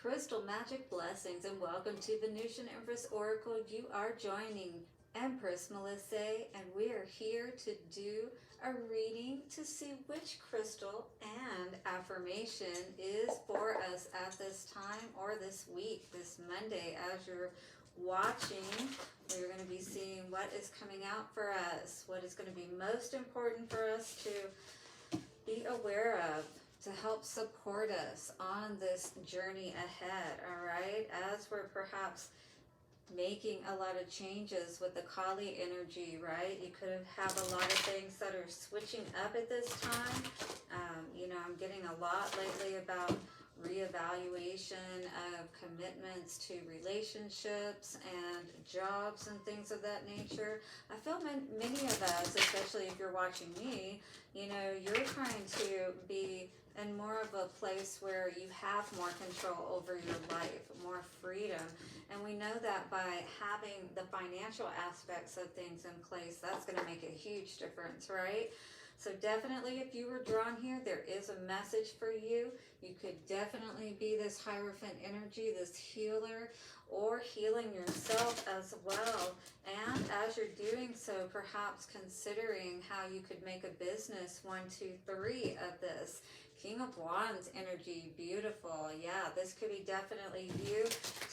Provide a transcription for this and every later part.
Crystal Magic blessings and welcome to the Venusian Empress Oracle. You are joining Empress Melissae and we are here to do a reading to see which crystal and affirmation is for us at this time or this week, this Monday. As you're watching, we're going to be seeing what is coming out for us, what is going to be most important for us to be aware of, to help support us on this journey ahead, all right? As we're perhaps making a lot of changes with the Kali energy, right? You could have a lot of things that are switching up at this time. I'm getting a lot lately about reevaluation of commitments to relationships and jobs and things of that nature. I feel many of us, especially if you're watching me, you're trying to be in more of a place where you have more control over your life, more freedom. And we know that by having the financial aspects of things in place, that's going to make a huge difference, right? So definitely if you were drawn here, there is a message for you. You could definitely be this Hierophant energy, this healer, or healing yourself as well. And as you're doing so, perhaps considering how you could make a business 1, 2, 3 of this. King of Wands energy, beautiful. Yeah, this could be definitely you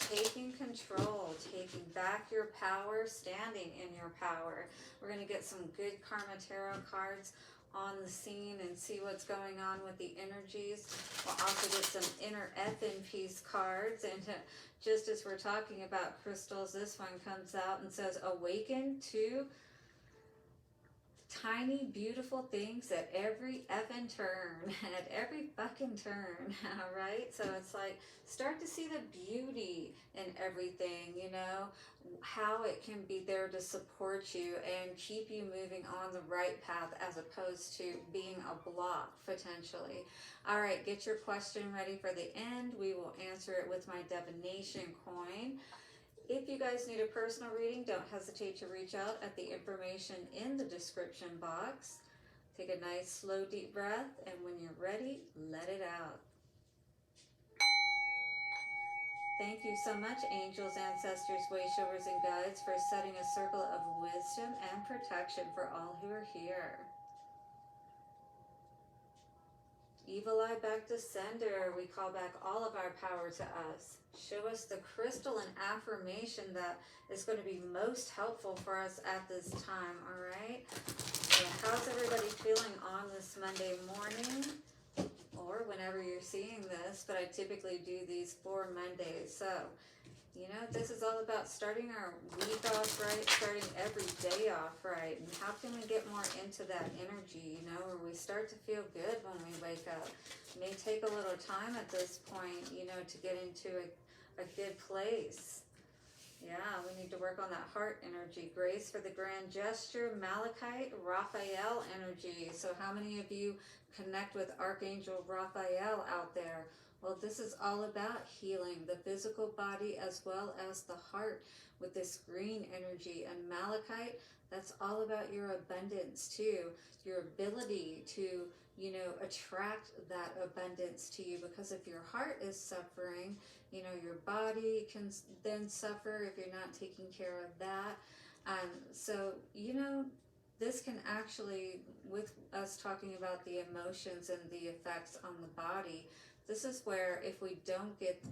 taking control, taking back your power, standing in your power. We're going to get some good Karma Tarot cards on the scene and see what's going on with the energies. We'll also get some inner effing peace cards. And just as we're talking about crystals, this one comes out and says, awaken to tiny beautiful things at every effing turn, at every fucking turn. All right, so it's like start to see the beauty in everything, how it can be there to support you and keep you moving on the right path as opposed to being a block potentially. All right, get your question ready for the end. We will answer it with my divination coin. If you guys need a personal reading, don't hesitate to reach out at the information in the description box. Take a nice, slow, deep breath, and when you're ready, let it out. Thank you so much, angels, ancestors, way showers, and guides, for setting a circle of wisdom and protection for all who are here. Evil eye back to sender. We call back all of our power to us. Show us the crystal and affirmation that is going to be most helpful for us at this time, all right? So how's everybody feeling on this Monday morning? Or whenever you're seeing this, but I typically do these for Mondays. So, this is all about starting our week off right, starting every day off right. And how can we get more into that energy, where we start to feel good when we wake up? It may take a little time at this point, to get into a good place. Yeah, we need to work on that heart energy. Grace for the grand gesture, Malachite, Raphael energy. So how many of you connect with Archangel Raphael out there? Well, this is all about healing the physical body as well as the heart with this green energy. And Malachite, that's all about your abundance too, your ability to, attract that abundance to you. Because if your heart is suffering, your body can then suffer if you're not taking care of that. So, this can actually, with us talking about the emotions and the effects on the body, this is where if we don't get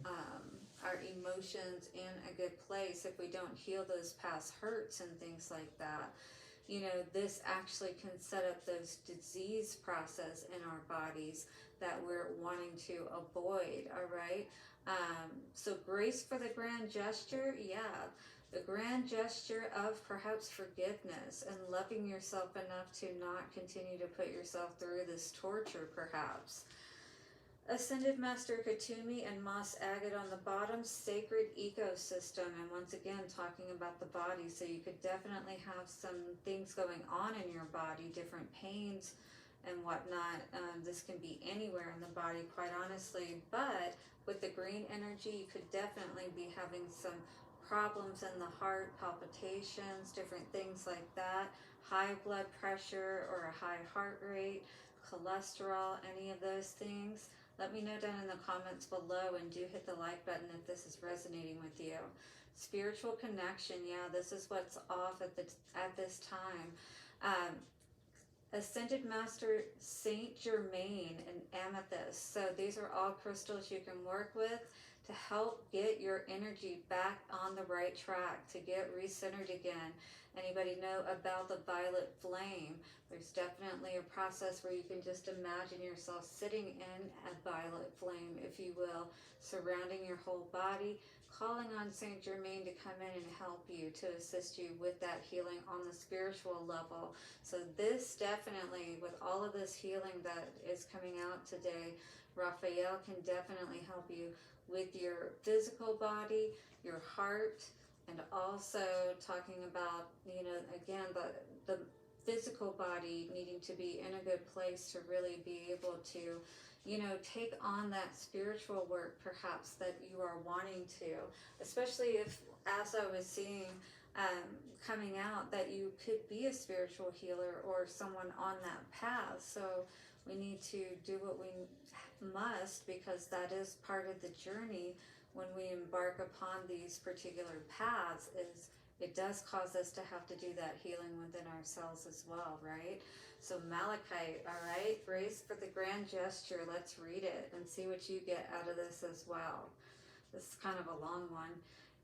our emotions in a good place, if we don't heal those past hurts and things like that, this actually can set up those disease process in our bodies that we're wanting to avoid, all right? So grace for the grand gesture, yeah. The grand gesture of perhaps forgiveness and loving yourself enough to not continue to put yourself through this torture, perhaps. Ascended Master Katumi and Moss Agate on the bottom, sacred ecosystem. And once again, talking about the body. So you could definitely have some things going on in your body, different pains and whatnot. This can be anywhere in the body, quite honestly. But with the green energy, you could definitely be having some problems in the heart, palpitations, different things like that. High blood pressure or a high heart rate, cholesterol, any of those things. Let me know down in the comments below, and do hit the like button if this is resonating with you. Spiritual connection, yeah, this is what's off at this time. Ascended Master Saint Germain and Amethyst. So these are all crystals you can work with to help get your energy back on the right track, to get recentered again. Anybody know about the violet flame? There's definitely a process where you can just imagine yourself sitting in a violet flame, if you will, surrounding your whole body, calling on Saint Germain to come in and help you, to assist you with that healing on the spiritual level. So this definitely, with all of this healing that is coming out today, Raphael can definitely help you with your physical body, your heart, and also talking about, again, the physical body needing to be in a good place to really be able to, take on that spiritual work perhaps that you are wanting to, especially if, as I was seeing coming out, that you could be a spiritual healer or someone on that path. So we need to do what we must, because that is part of the journey when we embark upon these particular paths. Is it does cause us to have to do that healing within ourselves as well, right? So Malachite, all right, grace for the grand gesture. Let's read it and see what you get out of this as well. This is kind of a long one.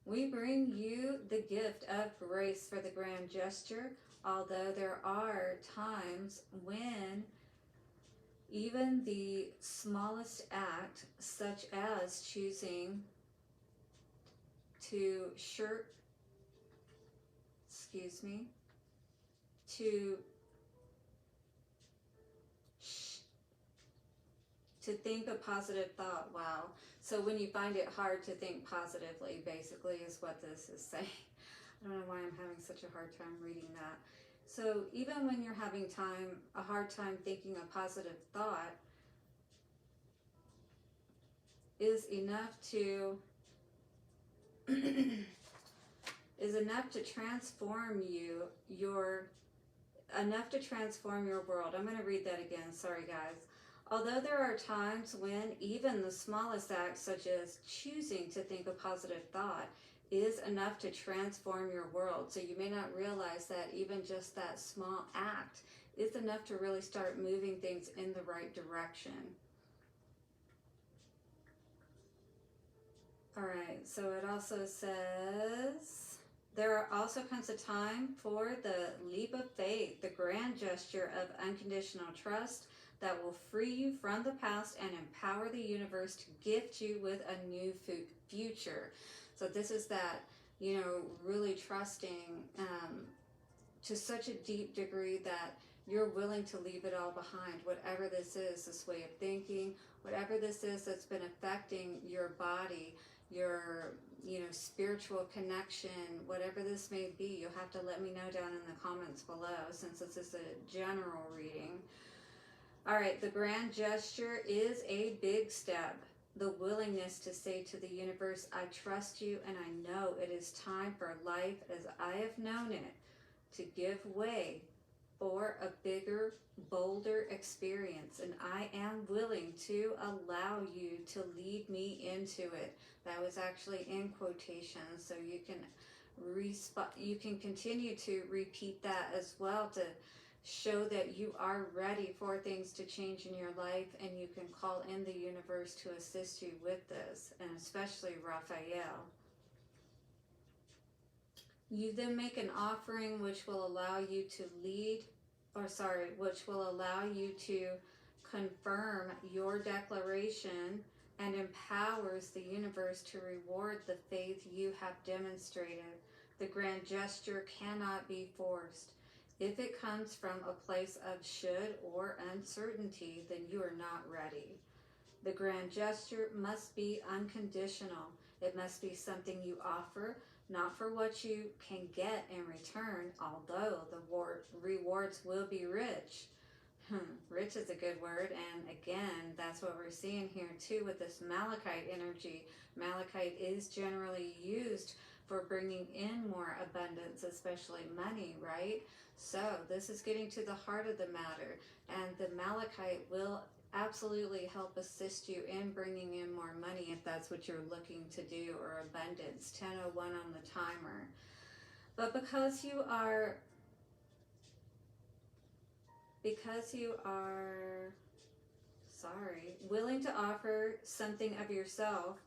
We bring you the gift of grace for the grand gesture, although there are times when even the smallest act, such as choosing to to think a positive thought. Wow. So when you find it hard to think positively, basically, is what this is saying. I don't know why I'm having such a hard time reading that. So even when you're having a hard time thinking a positive thought, is enough to transform your world. I'm going to read that again. Sorry, guys. Although there are times when even the smallest act, such as choosing to think a positive thought, is enough to transform your world. So you may not realize that even just that small act is enough to really start moving things in the right direction. All right, so it also says, there also comes a time for the leap of faith, the grand gesture of unconditional trust that will free you from the past and empower the universe to gift you with a new future. So this is that, really trusting to such a deep degree that you're willing to leave it all behind, whatever this is, this way of thinking, whatever this is that's been affecting your body, your spiritual connection, whatever this may be. You'll have to let me know down in the comments below, since this is a general reading. All right, the grand gesture is a big step. The willingness to say to the universe, I trust you and I know it is time for life as I have known it to give way for a bigger, bolder experience, and I am willing to allow you to lead me into it. That was actually in quotations, so you can continue to repeat that as well, to show that you are ready for things to change in your life, and you can call in the universe to assist you with this, and especially Raphael. You then make an offering which will allow you to which will allow you to confirm your declaration and empowers the universe to reward the faith you have demonstrated. The grand gesture cannot be forced. If it comes from a place of should or uncertainty, then you are not ready. The grand gesture must be unconditional. It must be something you offer, not for what you can get in return, although the rewards will be rich. Rich is a good word, and again, that's what we're seeing here too with this Malachite energy. Malachite is generally used for bringing in more abundance, especially money, right? So this is getting to the heart of the matter, and the Malachite will absolutely help assist you in bringing in more money if that's what you're looking to do, or abundance. 10:01 on the timer. But because you are willing to offer something of yourself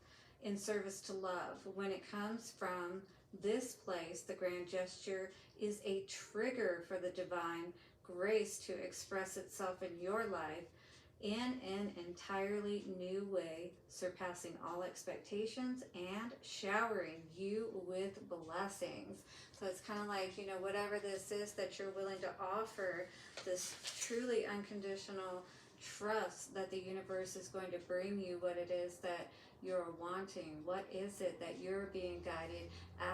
in service to love, when it comes from this place, the grand gesture is a trigger for the divine grace to express itself in your life in an entirely new way, surpassing all expectations and showering you with blessings. So it's kind of like, you know, whatever this is that you're willing to offer, this truly unconditional trust that the universe is going to bring you what it is that you're wanting. What is it that you're being guided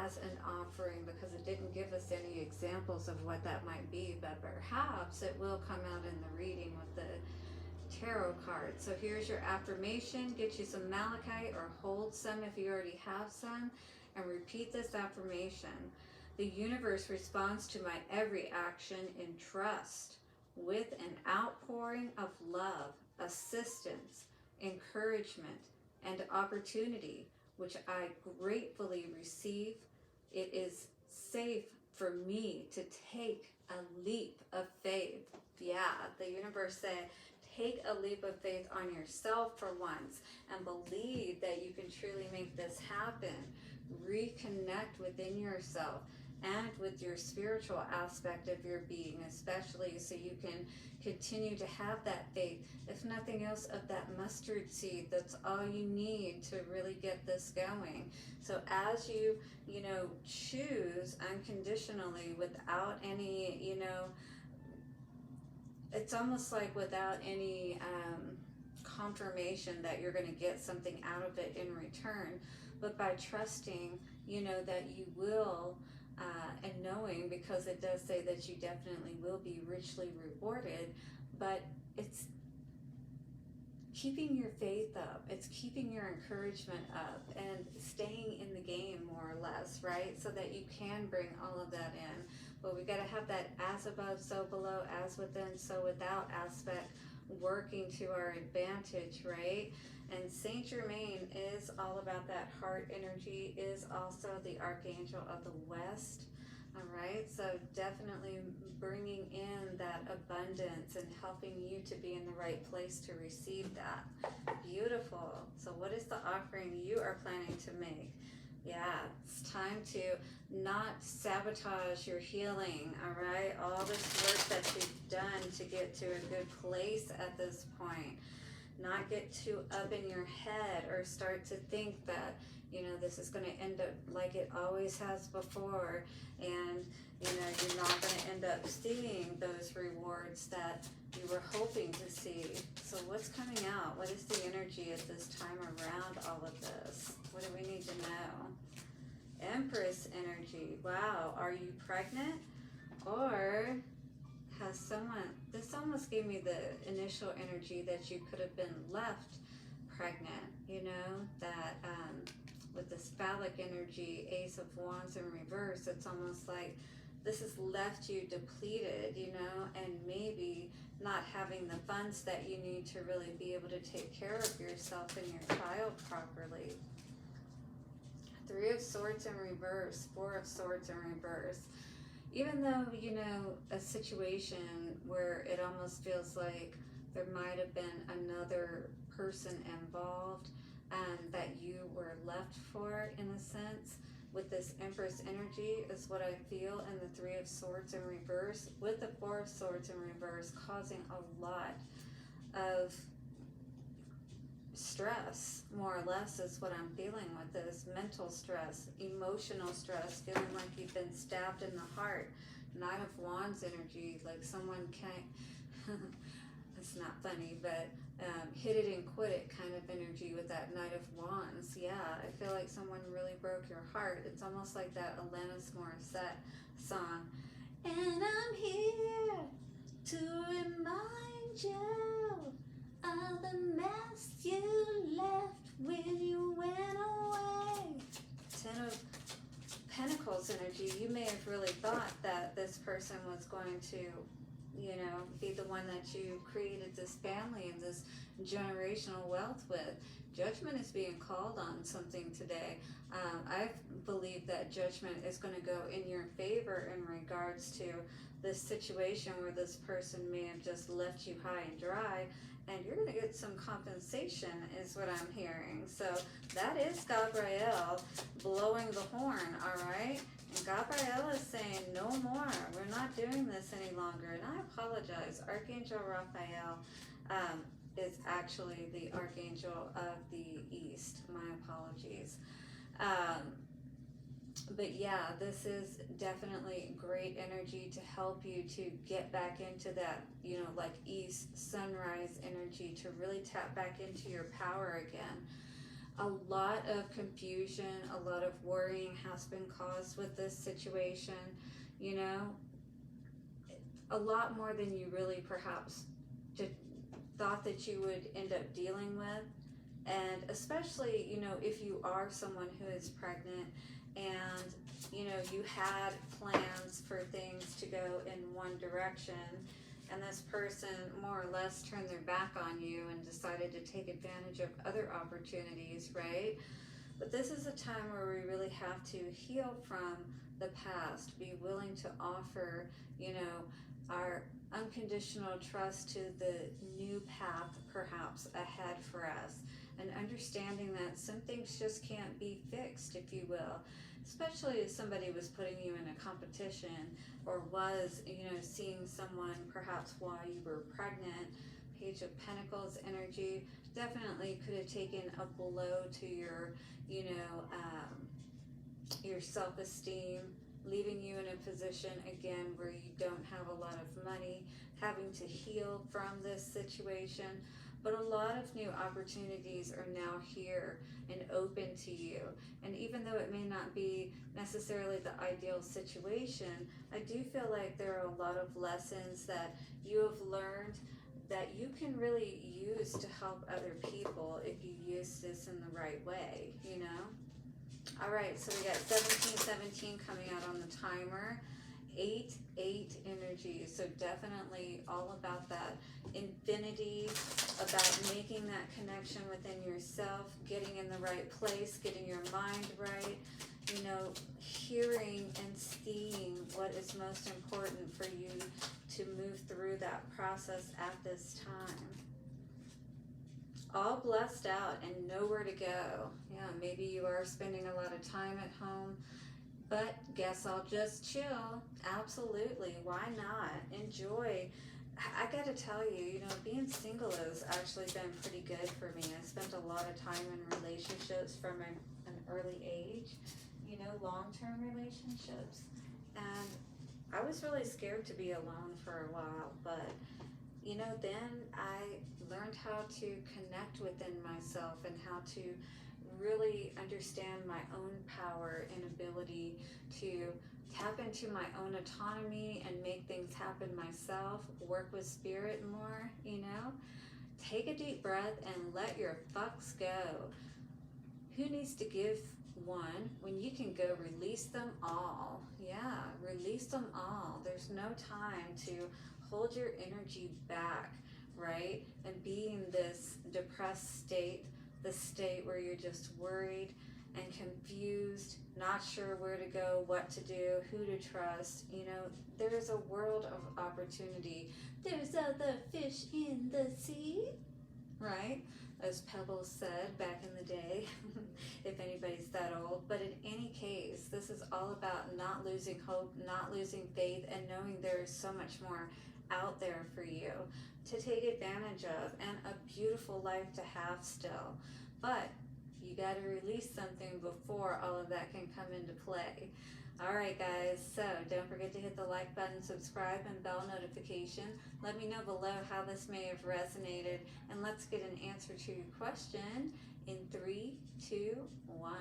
as an offering? Because it didn't give us any examples of what that might be, but perhaps it will come out in the reading with the tarot card. So here's your affirmation. Get you some malachite, or hold some if you already have some, and repeat this affirmation. The universe responds to my every action in trust with an outpouring of love, assistance, encouragement, and opportunity, which I gratefully receive. It is safe for me to take a leap of faith. Yeah, the universe said, take a leap of faith on yourself for once and believe that you can truly make this happen. Reconnect within yourself and with your spiritual aspect of your being, especially, so you can continue to have that faith. If nothing else, of that mustard seed, that's all you need to really get this going. So as you choose unconditionally, without any, it's almost like without any confirmation that you're going to get something out of it in return, but by trusting, that you will, and knowing, because it does say that you definitely will be richly rewarded, but it's keeping your faith up, it's keeping your encouragement up, and staying in the game, more or less, right? So that you can bring all of that in. But we got to have that as above, so below, as within, so without aspect working to our advantage, right? And Saint Germain is all about that heart energy, is also the Archangel of the West. All right, so definitely bringing in that abundance and helping you to be in the right place to receive that. Beautiful. So what is the offering you are planning to make? Yeah, it's time to not sabotage your healing, all right? All this work that you've done to get to a good place at this point. Not get too up in your head, or start to think that, this is going to end up like it always has before, and, you're not going to end up seeing those rewards that you were hoping to see. So what's coming out? What is the energy at this time around all of this? What do we need to know? Empress energy. Wow, are you pregnant? Or has someone, this almost gave me the initial energy that you could have been left pregnant, that with this phallic energy, Ace of Wands in reverse, it's almost like this has left you depleted, and maybe not having the funds that you need to really be able to take care of yourself and your child properly. Three of Swords in reverse, Four of Swords in reverse. Even though, a situation where it almost feels like there might have been another person involved that you were left for, in a sense, with this Empress energy is what I feel, and the Three of Swords in reverse, with the Four of Swords in reverse, causing a lot of stress, more or less, is what I'm feeling with this. Mental stress, emotional stress, feeling like you've been stabbed in the heart. Knight of Wands energy, like someone can't, it's not funny, but hit it and quit it kind of energy with that Knight of Wands. Yeah, I feel like someone really broke your heart. It's almost like that Alanis Morissette song. And I'm here to remind you of the mess you left when you went away. Ten of Pentacles energy. You may have really thought that this person was going to you know, be the one that you created this family and this generational wealth with. Judgment is being called on something today. I believe that judgment is going to go in your favor in regards to this situation where this person may have just left you high and dry, and you're going to get some compensation is what I'm hearing. So that is Gabriel blowing the horn, all right? And Gabriel is saying, no more. We're not doing this any longer. And I apologize. Archangel Raphael is actually the Archangel of the East. My apologies. But yeah, this is definitely great energy to help you to get back into that, you know, like East sunrise energy, to really tap back into your power again. A lot of confusion, a lot of worrying has been caused with this situation, you know, a lot more than you really perhaps thought that you would end up dealing with. And especially, you know, if you are someone who is pregnant and, you know, you had plans for things to go in one direction, and this person more or less turned their back on you and decided to take advantage of other opportunities, right? But this is a time where we really have to heal from the past, be willing to offer, you know, our unconditional trust to the new path perhaps ahead for us, and understanding that some things just can't be fixed, if you will, especially if somebody was putting you in a competition or was, you know, seeing someone perhaps while you were pregnant. Page of Pentacles energy definitely could have taken a blow to your, you know, your self-esteem, leaving you in a position again where you don't have a lot of money, having to heal from this situation. But a lot of new opportunities are now here and open to you. And even though it may not be necessarily the ideal situation, I do feel like there are a lot of lessons that you have learned that you can really use to help other people if you use this in the right way, you know? All right, so we got 1717 coming out on the timer. 8-8 energy, so definitely all about that infinity, about making that connection within yourself, getting in the right place, getting your mind right, you know, hearing and seeing what is most important for you to move through that process at this time. All blessed out and nowhere to go. Yeah, maybe you are spending a lot of time at home, but guess I'll just chill. Absolutely, why not? Enjoy. I gotta tell you, you know, being single has actually been pretty good for me. I spent a lot of time in relationships from an early age, you know, long-term relationships. And I was really scared to be alone for a while, but, you know, then I learned how to connect within myself and how to really understand my own power and ability to tap into my own autonomy and make things happen myself, work with spirit more, you know? Take a deep breath and let your fucks go. Who needs to give one when you can go release them all? Yeah, release them all. There's no time to hold your energy back, right? And be in this depressed state, the state where you're just worried and confused, not sure where to go, what to do, who to trust. You know, there's a world of opportunity. There's other fish in the sea, right? As Pebbles said back in the day, if anybody's that old. But in any case, this is all about not losing hope, not losing faith, and knowing there is so much more out there for you to take advantage of, and a beautiful life to have still. But you got to release something before all of that can come into play. All right, guys, so don't forget to hit the like button, subscribe, and bell notification. Let me know below how this may have resonated, and let's get an answer to your question in 3, 2, 1.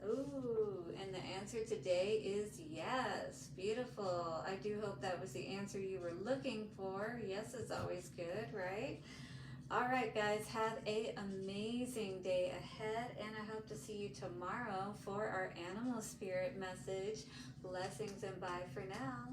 Ooh, and the answer today is yes. Beautiful. I do hope that was the answer you were looking for. Yes is always good, right? All right, guys, have a amazing day ahead, and I hope to see you tomorrow for our animal spirit message. Blessings and bye for now.